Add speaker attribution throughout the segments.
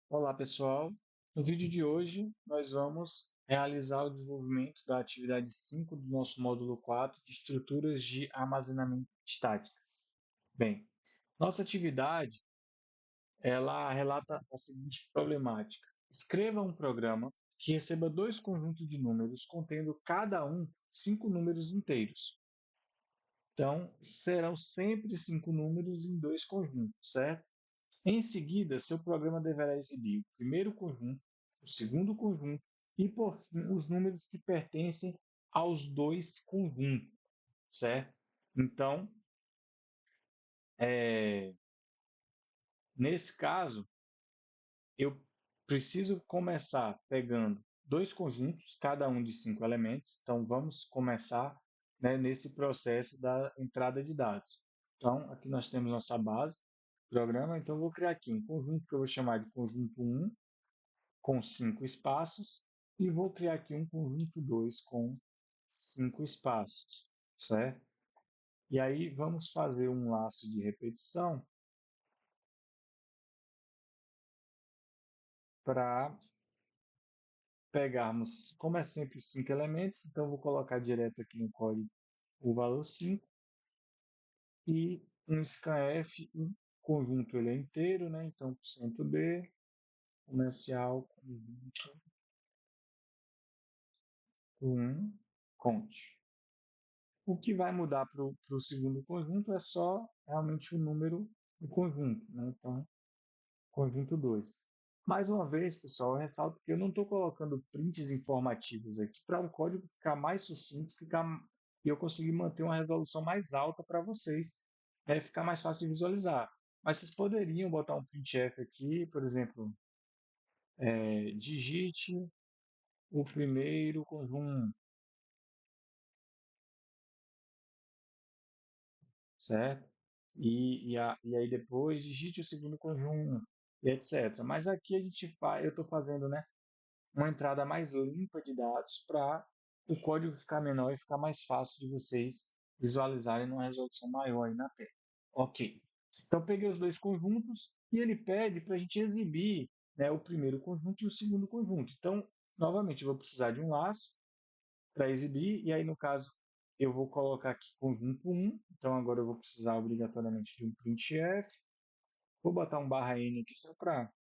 Speaker 1: Olá, pessoal. No vídeo de hoje, nós vamos realizar o desenvolvimento da atividade 5 do nosso módulo 4 de estruturas de armazenamento estáticas. Bem, nossa atividade, ela relata a seguinte problemática. Escreva um programa que receba dois conjuntos de números contendo cada um 5 números inteiros. Então, serão sempre 5 números em dois conjuntos, certo? Em seguida, seu programa deverá exibir o primeiro conjunto, o segundo conjunto e, por fim, os números que pertencem aos dois conjuntos, certo? Então, nesse caso, eu preciso começar pegando dois conjuntos, cada um de 5 elementos. Então, vamos começar, né, nesse processo da entrada de dados. Então, aqui nós temos nossa base, programa. Então, eu vou criar aqui um conjunto que eu vou chamar de conjunto 1, com 5 espaços, e vou criar aqui um conjunto 2 com 5 espaços, certo? E aí vamos fazer um laço de repetição para pegarmos, como é sempre 5 elementos, então eu vou colocar direto aqui no código o valor 5 e um scanf, o conjunto ele é inteiro, né? Então %d comercial conjunto 1 conte. O que vai mudar para o segundo conjunto é só realmente o número do conjunto, né? Então, conjunto 2. Mais uma vez, pessoal, eu ressalto que eu não estou colocando prints informativos aqui para o código ficar mais sucinto e eu conseguir manter uma resolução mais alta para vocês, ficar mais fácil de visualizar. Mas vocês poderiam botar um printf aqui, por exemplo, digite o primeiro conjunto, certo? E aí depois digite o segundo conjunto, e etc. Mas aqui eu estou fazendo, né, uma entrada mais limpa de dados para o código ficar menor e ficar mais fácil de vocês visualizarem numa resolução maior aí na tela. Ok. Então peguei os dois conjuntos e ele pede para a gente exibir, né, o primeiro conjunto e o segundo conjunto. Então, novamente, eu vou precisar de um laço para exibir, e aí no caso eu vou colocar aqui conjunto 1, então agora eu vou precisar obrigatoriamente de um printf, vou botar um /n aqui só para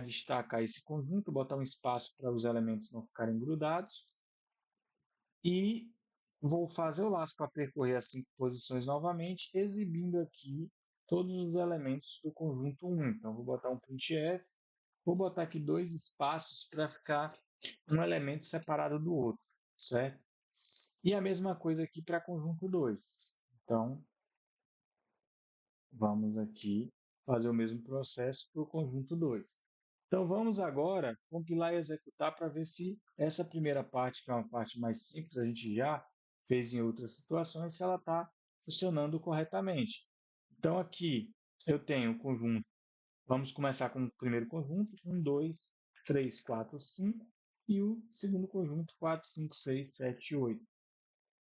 Speaker 1: destacar esse conjunto, botar um espaço para os elementos não ficarem grudados, e vou fazer o laço para percorrer as 5 posições novamente, exibindo aqui todos os elementos do conjunto 1. Então vou botar um printf, vou botar aqui dois espaços para ficar um elemento separado do outro, certo? E a mesma coisa aqui para conjunto 2. Então, vamos aqui fazer o mesmo processo para o conjunto 2. Então, vamos agora compilar e executar para ver se essa primeira parte, que é uma parte mais simples, a gente já fez em outras situações, se ela está funcionando corretamente. Então, aqui eu tenho o conjunto. Vamos começar com o primeiro conjunto, 1, 2, 3, 4, 5, e o segundo conjunto, 4, 5, 6, 7, 8.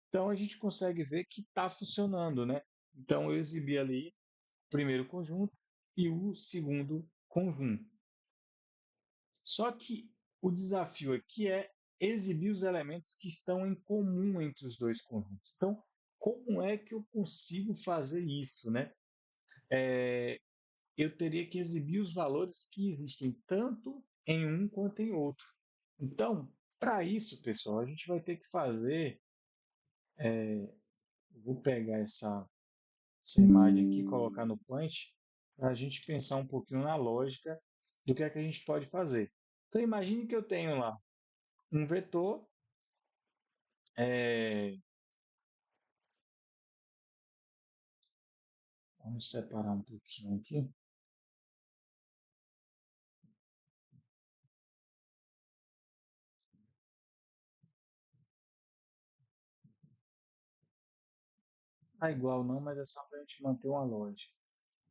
Speaker 1: Então, a gente consegue ver que está funcionando, né? Então, eu exibi ali o primeiro conjunto e o segundo conjunto. Só que o desafio aqui é exibir os elementos que estão em comum entre os dois conjuntos. Então, como é que eu consigo fazer isso, né? Eu teria que exibir os valores que existem tanto em um quanto em outro. Então, para isso, pessoal, a gente vai ter que fazer. Vou pegar essa imagem aqui, colocar no Punch, para a gente pensar um pouquinho na lógica do que é que a gente pode fazer. Então, imagine que eu tenho lá um vetor, é, vamos separar um pouquinho aqui. Tá igual não, mas é só para a gente manter uma lógica,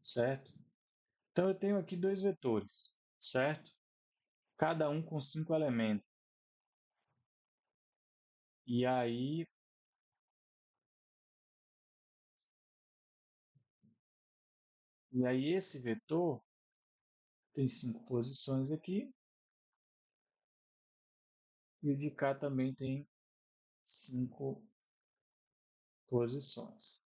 Speaker 1: certo? Então, eu tenho aqui dois vetores, certo? Cada um com 5 elementos. E aí, E aí esse vetor tem 5 posições aqui, e o de cá também tem 5 posições.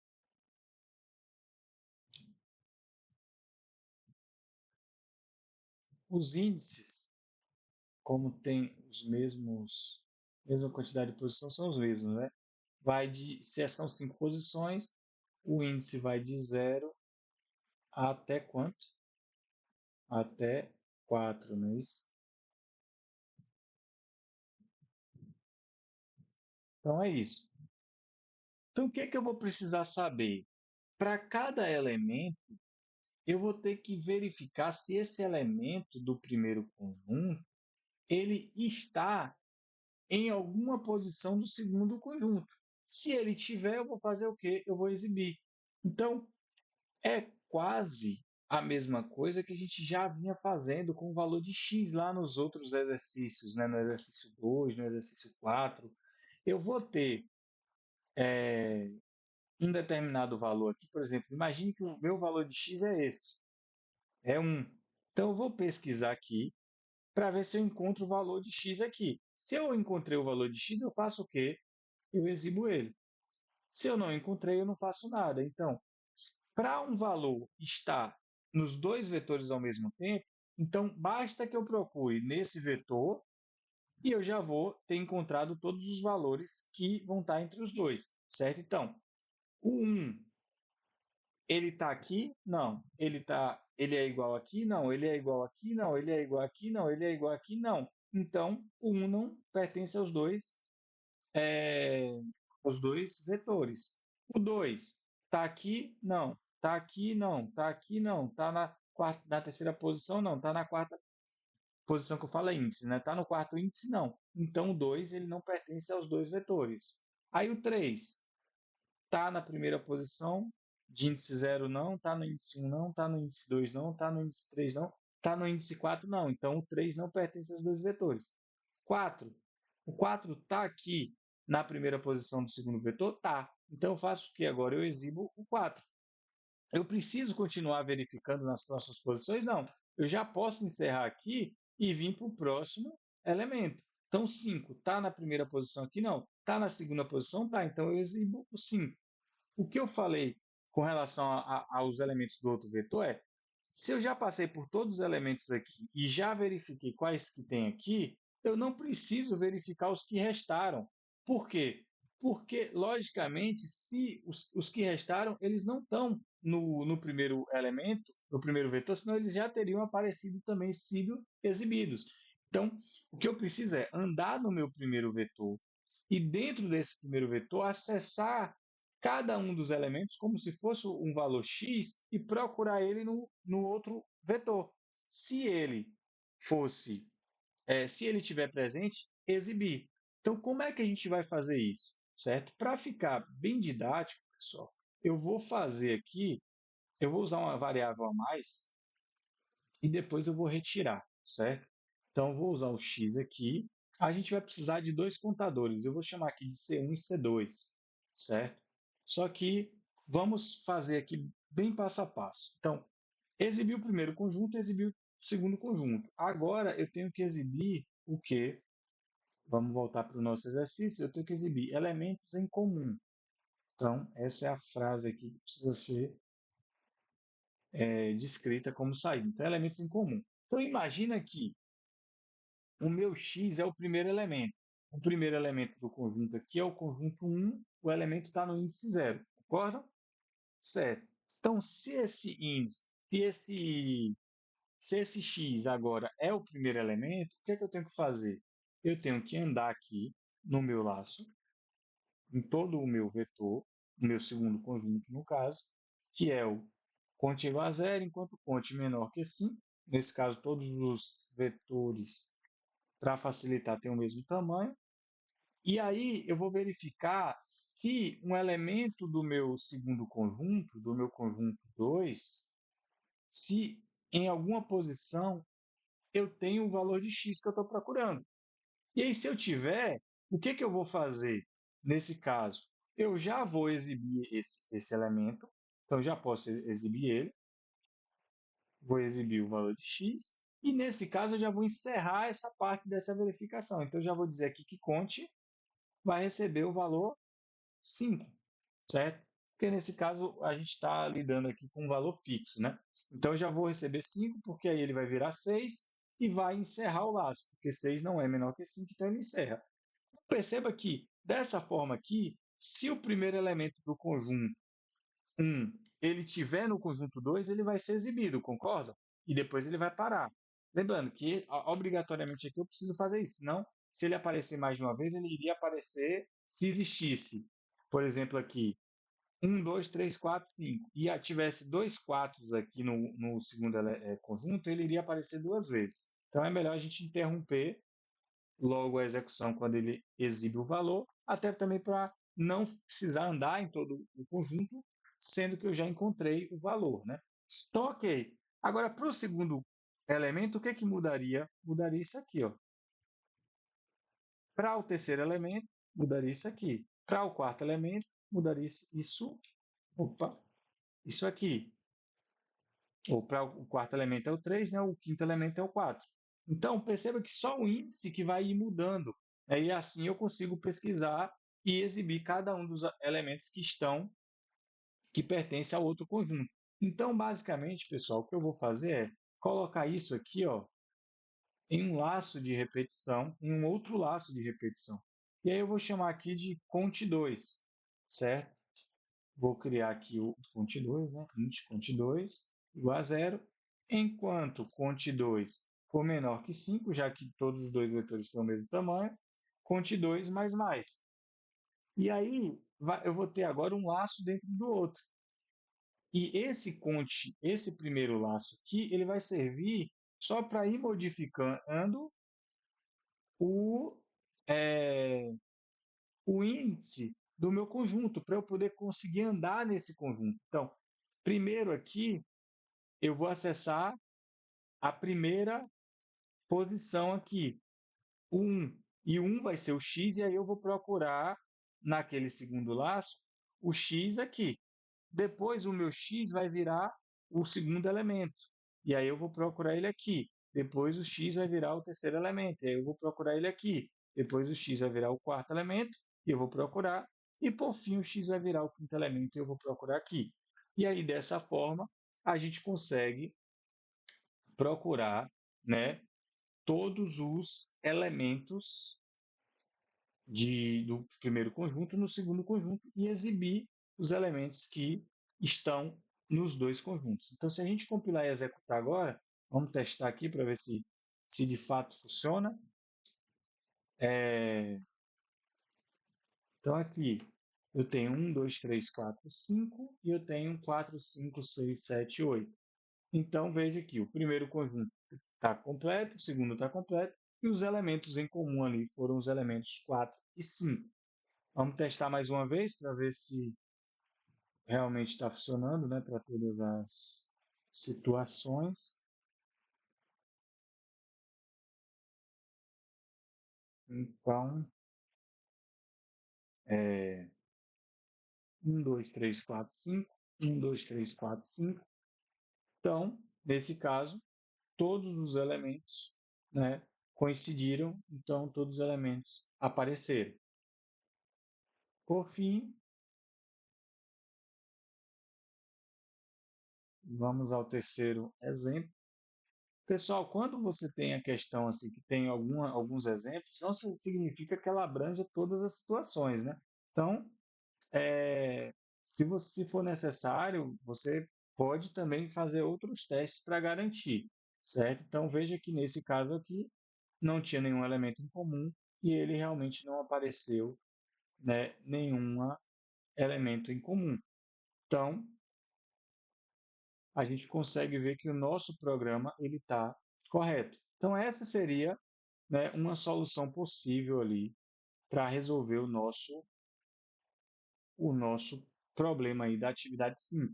Speaker 1: Os índices, como tem mesma quantidade de posições, são os mesmos, né? Se são 5 posições, o índice vai de 0 até quanto? Até 4, não é isso? Então é isso. Então o que é que eu vou precisar saber? Para cada elemento, eu vou ter que verificar se esse elemento do primeiro conjunto ele está em alguma posição do segundo conjunto. Se ele tiver, eu vou fazer o quê? Eu vou exibir. Então, é quase a mesma coisa que a gente já vinha fazendo com o valor de x lá nos outros exercícios, né? No exercício 2, no exercício 4. Eu vou ter um determinado valor aqui, por exemplo, imagine que o meu valor de x é esse, é 1. Então, eu vou pesquisar aqui para ver se eu encontro o valor de x aqui. Se eu encontrei o valor de x, eu faço o quê? Eu exibo ele. Se eu não encontrei, eu não faço nada. Então, para um valor estar nos dois vetores ao mesmo tempo, então basta que eu procure nesse vetor e eu já vou ter encontrado todos os valores que vão estar entre os dois, certo? Então, o 1, ele está aqui? Não. Ele é igual aqui? Não. Ele é igual aqui? Não. Ele é igual aqui? Não. Ele é igual aqui? Não. Então, o 1 não pertence é, aos dois vetores. O 2 está aqui? Não. Está aqui? Não. Está aqui? Não. Está na terceira posição? Não. Está na quarta posição que eu falo é índice, né? Está no quarto índice? Não. Então, o 2 ele não pertence aos dois vetores. Aí o 3 está na primeira posição, de índice 0 não, está no índice 1 não, está no índice 2 não, está no índice 3 não, está no índice 4 não. Então, o 3 não pertence aos dois vetores. 4. O 4 está aqui na primeira posição do segundo vetor? Tá. Então, eu faço o que agora? Eu exibo o 4. Eu preciso continuar verificando nas próximas posições? Não. Eu já posso encerrar aqui e vir para o próximo elemento. Então, 5 está na primeira posição aqui? Não. Está na segunda posição? Tá. Então, eu exibo o 5. O que eu falei com relação aos elementos do outro vetor é, se eu já passei por todos os elementos aqui e já verifiquei quais que tem aqui, eu não preciso verificar os que restaram. Por quê? Porque, logicamente, se os que restaram, eles não estão no primeiro elemento, no primeiro vetor, senão eles já teriam aparecido também, sido exibidos. Então, o que eu preciso é andar no meu primeiro vetor e, dentro desse primeiro vetor, acessar cada um dos elementos como se fosse um valor x e procurar ele no outro vetor. Se ele fosse, se ele estiver presente, exibir. Então, como é que a gente vai fazer isso? Certo? Para ficar bem didático, pessoal, eu vou fazer aqui, eu vou usar uma variável a mais e depois eu vou retirar, certo? Então, eu vou usar o x aqui. A gente vai precisar de dois contadores. Eu vou chamar aqui de C1 e C2, certo? Só que vamos fazer aqui bem passo a passo. Então, exibir o primeiro conjunto, exibir o segundo conjunto. Agora eu tenho que exibir o quê? Vamos voltar para o nosso exercício. Eu tenho que exibir elementos em comum. Então, essa é a frase aqui que precisa ser descrita como saída. Então, elementos em comum. Então, imagina que o meu x é o primeiro elemento. O primeiro elemento do conjunto aqui é o conjunto 1, o elemento está no índice 0. Concorda? Certo. Então, se esse índice, se esse x agora é o primeiro elemento, o que é que eu tenho que fazer? Eu tenho que andar aqui no meu laço, em todo o meu vetor, o meu segundo conjunto, no caso, que é o conte igual a zero, enquanto conte menor que 5. Nesse caso, todos os vetores, para facilitar, têm o mesmo tamanho. E aí eu vou verificar se um elemento do meu segundo conjunto, do meu conjunto 2, se em alguma posição eu tenho o valor de x que eu estou procurando. E aí, se eu tiver, o que eu vou fazer nesse caso? Eu já vou exibir esse elemento, então já posso exibir ele. vou exibir o valor de x, e nesse caso eu já vou encerrar essa parte dessa verificação. Então, eu já vou dizer aqui que Conte vai receber o valor 5, certo? Porque nesse caso a gente está lidando aqui com um valor fixo, né? Então, eu já vou receber 5, porque aí ele vai virar 6 e vai encerrar o laço, porque 6 não é menor que 5, então ele encerra. Perceba que, dessa forma aqui, se o primeiro elemento do conjunto 1 ele tiver no conjunto 2, ele vai ser exibido, concorda? E depois ele vai parar. Lembrando que, obrigatoriamente aqui, eu preciso fazer isso, senão, se ele aparecer mais de uma vez, ele iria aparecer se existisse. Por exemplo, aqui, 1, 2, 3, 4, 5, e tivesse dois 4 aqui no segundo conjunto, ele iria aparecer duas vezes. Então, é melhor a gente interromper logo a execução quando ele exibe o valor, até também para não precisar andar em todo o conjunto, sendo que eu já encontrei o valor, né? Então, ok. Agora, para o segundo elemento, o que que mudaria? Mudaria isso aqui, ó. Para o terceiro elemento, mudaria isso aqui. Para o quarto elemento, mudaria opa, isso aqui. Ou para o quarto elemento é o 3, né? O quinto elemento é o 4. Então, perceba que só o índice que vai ir mudando. Né? E assim eu consigo pesquisar e exibir cada um dos elementos que pertence ao outro conjunto. Então, basicamente, pessoal, o que eu vou fazer é colocar isso aqui, ó, em um laço de repetição, em um outro laço de repetição. E aí eu vou chamar aqui de conte 2, certo? Vou criar aqui o conte 2, né? Int conte 2 igual a zero, enquanto conte 2 for menor que 5, já que todos os dois vetores têm o mesmo tamanho, conte 2 mais mais. E aí eu vou ter agora um laço dentro do outro. E esse primeiro laço aqui, ele vai servir só para ir modificando o, é, o índice do meu conjunto, para eu poder conseguir andar nesse conjunto. Então, primeiro aqui, eu vou acessar a primeira posição aqui, 1. E 1 vai ser o x, e aí eu vou procurar, naquele segundo laço, o x aqui. Depois, o meu x vai virar o segundo elemento. E aí eu vou procurar ele aqui. Depois, o x vai virar o terceiro elemento. E aí eu vou procurar ele aqui. Depois, o x vai virar o quarto elemento. E eu vou procurar. E, por fim, o x vai virar o quinto elemento. E eu vou procurar aqui. E aí, dessa forma, a gente consegue procurar, né, todos os elementos do primeiro conjunto no segundo conjunto e exibir os elementos que estão nos dois conjuntos. Então, se a gente compilar e executar agora, vamos testar aqui para ver se de fato funciona. Então, aqui eu tenho 1, 2, 3, 4, 5 e eu tenho 4, 5, 6, 7, 8. Então, veja que o primeiro conjunto está completo, o segundo está completo, e os elementos em comum ali foram os elementos 4 e 5. Vamos testar mais uma vez para ver se realmente está funcionando, né, para todas as situações. Então, 1, 2, 3, 4, 5. 1, 2, 3, 4, 5. Então, nesse caso, todos os elementos, né, coincidiram, então todos os elementos apareceram. Por fim, vamos ao terceiro exemplo. Pessoal, quando você tem a questão assim que tem alguns exemplos, não significa que ela abranja todas as situações, né? Então, se for necessário, você pode também fazer outros testes para garantir, certo? Então, veja que nesse caso aqui não tinha nenhum elemento em comum e ele realmente não apareceu, né, nenhum elemento em comum. Então, a gente consegue ver que o nosso programa ele está correto. Então, essa seria, né, uma solução possível ali para resolver o nosso problema aí da atividade 5.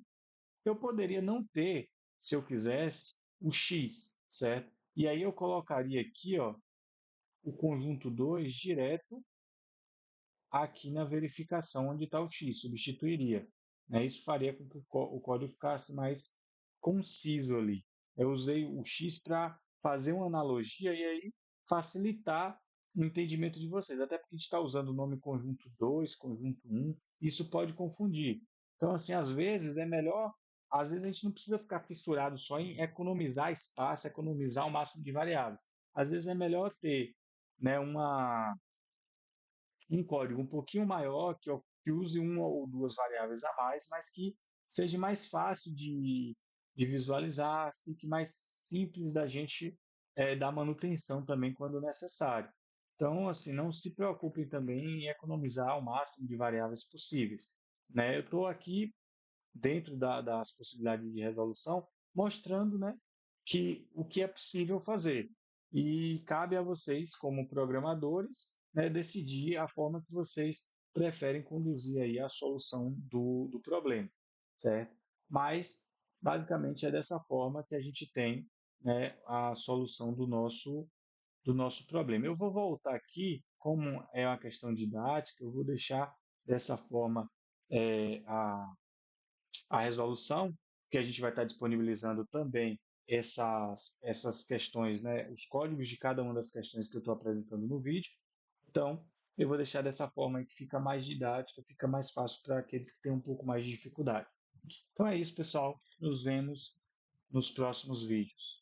Speaker 1: Eu poderia não ter, se eu quisesse, o x, certo? E aí eu colocaria aqui, ó, o conjunto 2 direto aqui na verificação onde está o x, substituiria. Né? Isso faria com que o código ficasse mais conciso ali. Eu usei o X para fazer uma analogia e aí facilitar o entendimento de vocês. Até porque a gente está usando o nome conjunto 2, conjunto um, isso pode confundir. Então, assim, às vezes é melhor, às vezes a gente não precisa ficar fissurado só em economizar espaço, economizar o máximo de variáveis. Às vezes é melhor ter, né, um código um pouquinho maior, que use uma ou duas variáveis a mais, mas que seja mais fácil de visualizar, fique mais simples da gente dar manutenção também quando necessário. Então, assim, não se preocupem também em economizar o máximo de variáveis possíveis. Né? Eu estou aqui dentro das possibilidades de resolução, mostrando, né, que o que é possível fazer. E cabe a vocês, como programadores, né, decidir a forma que vocês preferem conduzir aí a solução do problema, certo? Mas, basicamente, é dessa forma que a gente tem, né, a solução do nosso problema. Eu vou voltar aqui, como é uma questão didática, eu vou deixar dessa forma a resolução, que a gente vai estar disponibilizando também essas questões, né, os códigos de cada uma das questões que eu estou apresentando no vídeo. Então, eu vou deixar dessa forma que fica mais didática, fica mais fácil para aqueles que têm um pouco mais de dificuldade. Então é isso, pessoal. Nos vemos nos próximos vídeos.